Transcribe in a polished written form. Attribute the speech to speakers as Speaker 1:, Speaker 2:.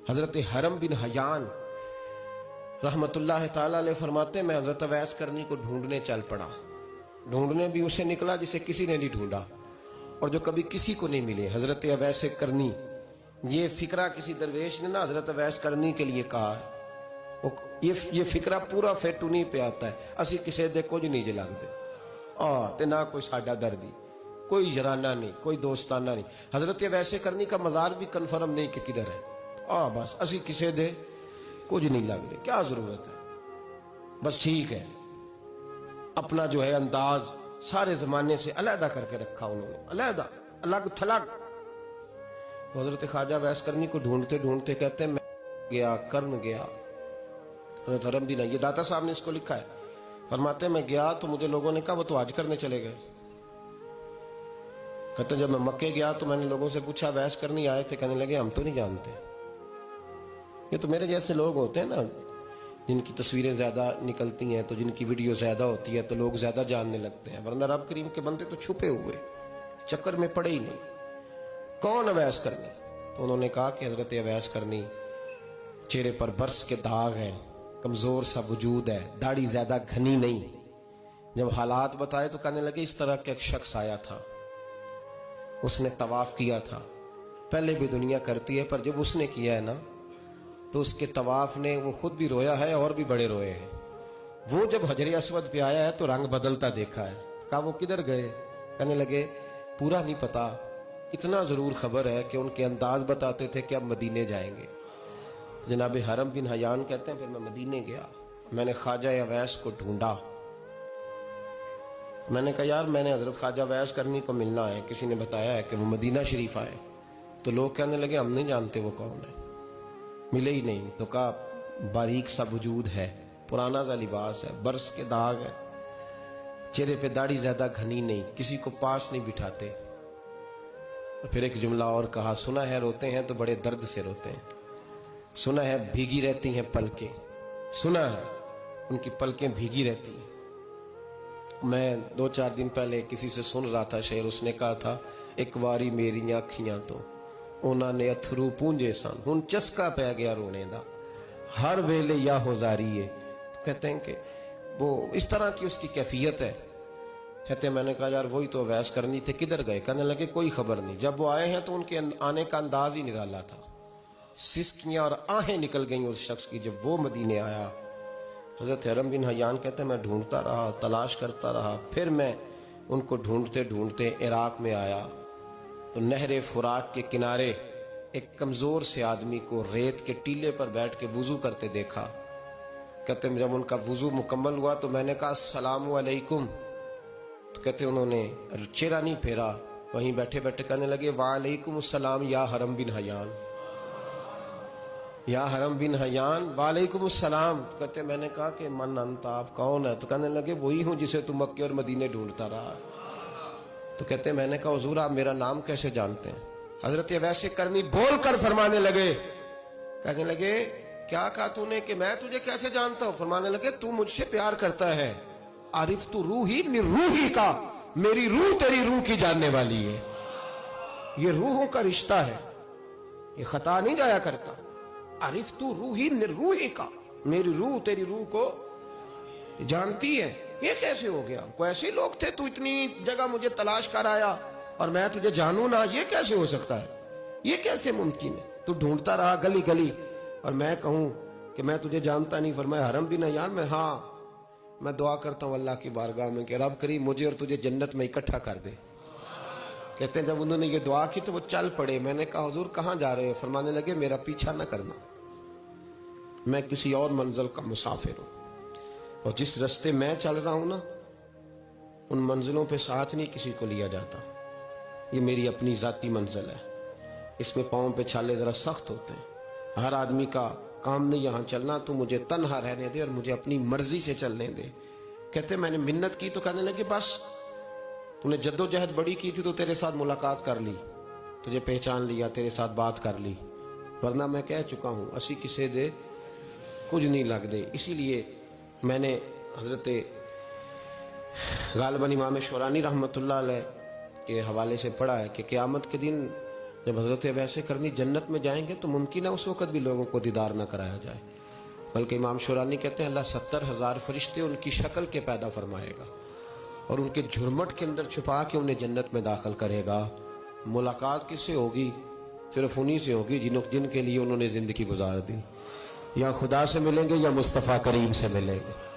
Speaker 1: حضرت حرم بن حیان رحمت اللہ تعالیٰ علیہ فرماتے ہیں میں حضرت اویس کرنی کو ڈھونڈنے چل پڑا. ڈھونڈنے بھی اسے نکلا جسے کسی نے نہیں ڈھونڈا اور جو کبھی کسی کو نہیں ملے. حضرت اویس کرنی، یہ فکرہ کسی درویش نے نا حضرت اویس کرنی کے لیے کہا ہے. یہ فکرہ پورا فیٹونی پہ آتا ہے. اسی کسے دے کچھ نہیں جلگ دے تے نہ کوئی ساڈا دردی، کوئی یارانہ نہیں، کوئی دوستانہ نہیں. حضرت اویس کرنی کا مزار بھی کنفرم نہیں کہ کدھر ہے. بس اسی کسے دے کچھ نہیں لگ دے. کیا ضرورت ہے؟ بس ٹھیک ہے اپنا جو ہے انداز سارے زمانے سے علیحدہ کر کے رکھا انہوں نے، علیحدہ، الگ تھلگ. حضرت خواجہ اویس کرنی کو ڈھونڈتے ڈھونڈتے کہتے ہیں میں گیا، کرن گیا. حضرت حرم بن، یہ داتا صاحب نے اس کو لکھا ہے، فرماتے ہیں میں گیا تو مجھے لوگوں نے کہا وہ تو حج کرنے چلے گئے. کہتے ہیں جب میں مکے گیا تو میں نے لوگوں سے پوچھا اویس کرنی آئے تھے؟ کہنے لگے ہم تو نہیں جانتے. یہ تو میرے جیسے لوگ ہوتے ہیں نا جن کی تصویریں زیادہ نکلتی ہیں تو جن کی ویڈیو زیادہ ہوتی ہے تو لوگ زیادہ جاننے لگتے ہیں، ورنہ رب کریم کے بندے تو چھپے ہوئے چکر میں پڑے ہی نہیں. کون اویس کرنی؟ تو انہوں نے کہا کہ حضرت اویس کرنی، چہرے پر برس کے داغ ہیں، کمزور سا وجود ہے، داڑھی زیادہ گھنی نہیں. جب حالات بتائے تو کہنے لگے اس طرح کا ایک شخص آیا تھا، اس نے طواف کیا تھا. پہلے بھی دنیا کرتی ہے پر جب اس نے کیا ہے نا تو اس کے طواف نے وہ خود بھی رویا ہے اور بھی بڑے روئے ہیں. وہ جب حجر اسود پہ آیا ہے تو رنگ بدلتا دیکھا ہے. کہا وہ کدھر گئے؟ کہنے لگے پورا نہیں پتا، اتنا ضرور خبر ہے کہ ان کے انداز بتاتے تھے کہ اب مدینے جائیں گے. جناب حرم بن حیان کہتے ہیں پھر میں مدینے گیا، میں نے خواجہ اویس کو ڈھونڈا. میں نے کہا یار میں نے حضرت خواجہ اویس کرنی کو ملنا ہے، کسی نے بتایا ہے کہ وہ مدینہ شریف آئے. تو لوگ کہنے لگے ہم نہیں جانتے وہ کون ہے، ملے ہی نہیں. تو کہا باریک سا وجود ہے، پرانا سا لباس ہے، برس کے داغ ہے، چہرے پہ داڑھی زیادہ گھنی نہیں، کسی کو پاس نہیں بٹھاتے. پھر ایک جملہ اور کہا، سنا ہے روتے ہیں تو بڑے درد سے روتے ہیں، سنا ہے بھیگی رہتی ہیں پلکیں، سنا ہے ان کی پلکیں بھیگی رہتی ہیں. میں 2-4 دن پہلے کسی سے سن رہا تھا شعر، اس نے کہا تھا ایک واری میری آنکھیاں تو انہوں نے اتھرو پونجے سن، ہن چسکا پہ گیا رونے دا ہر ویلے یا ہوزاری ہے. تو کہتے ہیں کہ وہ اس طرح کی اس کی کیفیت ہے. کہتے ہیں میں نے کہا یار وہی تو اویس کرنی تھے، کدھر گئے؟ کہنے لگے کوئی خبر نہیں. جب وہ آئے ہیں تو ان کے آنے کا انداز ہی نرالا تھا، سسکیاں اور آہیں نکل گئیں اس شخص کی جب وہ مدینے آیا. حضرت حرم بن حیان کہتے ہیں میں ڈھونڈتا رہا، تلاش کرتا رہا. پھر میں ان کو ڈھونڈتے ڈھونڈتے عراق میں آیا تو نہر فرات کے کنارے ایک کمزور سے آدمی کو ریت کے ٹیلے پر بیٹھ کے وضو کرتے دیکھا. کہتے ہیں جب ان کا وضو مکمل ہوا تو میں نے کہا السلام علیکم. تو کہتے انہوں نے چہرہ نہیں پھیرا، وہیں بیٹھے بیٹھے کہنے لگے وعلیکم السلام یا حرم بن حیان، یا حرم بن حیان وعلیکم السلام. کہتے میں نے کہا کہ من انت، آپ کون ہے؟ تو کہنے لگے وہی ہوں جسے تم مکے اور مدینے ڈھونڈتا رہا. تو کہتے میں نے کہا حضور آپ میرا نام کیسے جانتے ہیں؟ حضرت اویس کرنی بول کر فرمانے لگے، کہنے لگے کیا کہا تو نے کہ میں تجھے کیسے جانتا ہوں؟ فرمانے لگے تو مجھ سے پیار کرتا ہے، عرفت روحی من روحی کا، میری روح تیری روح کی جاننے والی ہے. یہ روحوں کا رشتہ ہے، یہ خطا نہیں جایا کرتا. عرفت روحی من روحی کا، میری روح تیری روح کو جانتی ہے. یہ کیسے ہو گیا؟ کوئی ایسے لوگ تھے تو اتنی جگہ مجھے تلاش کر آیا اور میں تجھے جانوں نہ؟ یہ کیسے ہو سکتا ہے؟ یہ کیسے ممکن ہے؟ تو ڈھونڈتا رہا گلی گلی اور میں کہوں کہ میں تجھے جانتا نہیں. فرمایا حرم بن حیان میں ہاں میں دعا کرتا ہوں اللہ کی بارگاہ میں کہ رب کریم مجھے اور تجھے جنت میں اکٹھا کر دے. کہتے ہیں جب انہوں نے یہ دعا کی تو وہ چل پڑے. میں نے کہا حضور کہاں جا رہے ہو؟ فرمانے لگے میرا پیچھا نہ کرنا، میں کسی اور منزل کا مسافر ہوں اور جس رستے میں چل رہا ہوں نا ان منزلوں پہ ساتھ نہیں کسی کو لیا جاتا. یہ میری اپنی ذاتی منزل ہے، اس میں پاؤں پہ چھالے ذرا سخت ہوتے ہیں. ہر آدمی کا کام نہیں یہاں چلنا، تو مجھے تنہا رہنے دے اور مجھے اپنی مرضی سے چلنے دے. کہتے میں نے منت کی تو کہنے لگے بس تو نے جد و جہد بڑی کی تھی تو تیرے ساتھ ملاقات کر لی، تجھے پہچان لیا، تیرے ساتھ بات کر لی، ورنہ میں کہہ چکا ہوں اسی کسے دے کچھ نہیں لگ دے. اسی لیے میں نے حضرت غالباً امام شورانی رحمت اللہ علیہ کے حوالے سے پڑھا ہے کہ قیامت کے دن جب حضرت ویسے کرنی جنت میں جائیں گے تو ممکن ہے اس وقت بھی لوگوں کو دیدار نہ کرایا جائے، بلکہ امام شورانی کہتے ہیں اللہ 70,000 فرشتے ان کی شکل کے پیدا فرمائے گا اور ان کے جھرمٹ کے اندر چھپا کے انہیں جنت میں داخل کرے گا۔ ملاقات کس سے ہوگی؟ صرف انہی سے ہوگی جن کے لیے انہوں نے زندگی گزار دی۔ یا خدا سے ملیں گے یا مصطفیٰ کریم سے ملیں گے۔